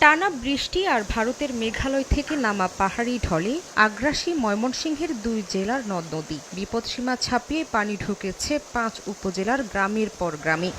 টানা বৃষ্টি আর ভারতের মেঘালয় থেকে নামা পাহাড়ি ঢলে আগ্রাসী ময়মনসিংহের ২ জেলার নদ-নদী। বিপদসীমা ছাপিয়ে পানি ঢুকেছে ৫ উপজেলার গ্রামের পর গ্রামে।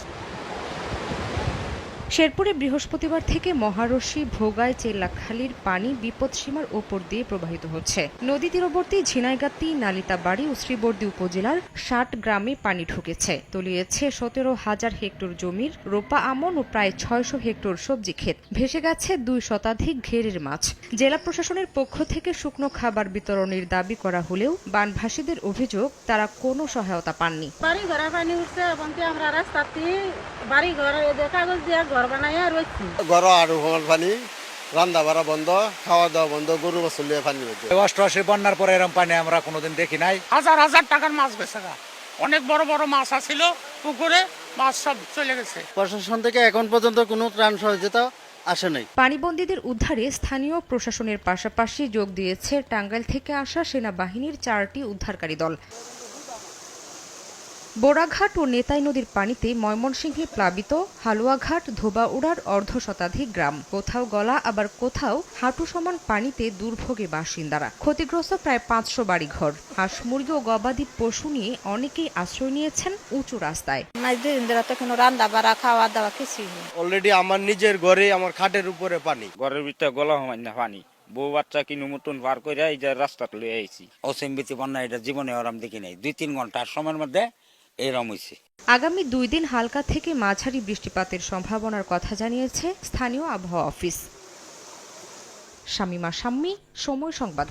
শেরপুরে বৃহস্পতিবার থেকে মহারশী, ভোগাই, চেল্লাখালীর পানি বিপদসীমার ওপর দিয়ে প্রবাহিত হচ্ছে। নদী তীরবর্তী ঝিনাইগাতি, নালিতাবাড়ী ও শ্রীবর্দী উপজেলার ৬০ গ্রামে পানি ঢুকেছে, তলিয়েছে ১৭,০০০ হেক্টর জমির রোপা আমন ও প্রায় ৬০০ হেক্টর সবজি ক্ষেত। ভেসে গেছে ২ শতাধিক ঘেরের মাছ। জেলা প্রশাসনের পক্ষ থেকে শুকনো খাবার বিতরণের দাবি করা হলেও বানভাসীদের অভিযোগ তারা কোনো সহায়তা পাননি। বাড়ি ঘরে পানি উঠছে এবং আমরা রাস্তাতে বাড়ি ঘরে কাগজ দিয়ে ঘর বানাইয়া রয়েছি। ঘর আর পানি, রান্না বাড়া বন্ধ, খাওয়া দাওয়া বন্ধ, গরু বাছুর পানি হচ্ছে। অষ্টআশি বন্যার পরে এরকম পানি আমরা কোনোদিন দেখি নাই। হাজার হাজার টাকার মাছ বেঁচে গা, অনেক বড় বড় মাছ আছিল পুকুরে, মাছ সব চলে গেছে। প্রশাসন থেকে এখন পর্যন্ত কোনো ত্রাণ সহযোগিতা আসে নাই। পানিবন্দীদের উদ্ধারে স্থানীয় প্রশাসনের পাশাপাশি যোগ দিয়েছে টাঙ্গাইল থেকে আসা সেনাবাহিনীর ৪টি উদ্ধারকারী দল। বোরাঘাট ও নেতাই নদীর পানিতে ময়মনসিংহে প্লাবিত হালুয়াঘাট, ধোবাউড়ার অর্ধশতাধিক গ্রাম। কোথাও গলা, আবার কোথাও হাঁটু সমান পানিতে দুর্ভোগে বাসিন্দারা। ক্ষতিগ্রস্ত প্রায় ৫০০ বাড়িঘর। হাঁস, মুরগি ও গবাদি পশু নিয়ে অনেকেই আশ্রয় নিয়েছেন উঁচু রাস্তায়। রান্না বাড়া, খাওয়া দাওয়া কিছুই নেই। অলরেডি আমার নিজের ঘরে, আমার খাটের উপরে পানি। ঘরের ভিতরে গলা হয় না পানি। বউ বাচ্চা কিনু মতন পার করে এই যে রাস্তাটা লয়ে আইছি। অসীমবিতি বন্যা এটা জীবনে ওরম দেখি নাই। ২-৩ ঘন্টার সময়ের মধ্যে এরম হইছে। আগামী ২ দিন হালকা থেকে মাঝারি বৃষ্টিপাতের সম্ভাবনার কথা জানিয়েছে স্থানীয় আবহাওয়া অফিস। শামীমা শাম্মী, সময় সংবাদ।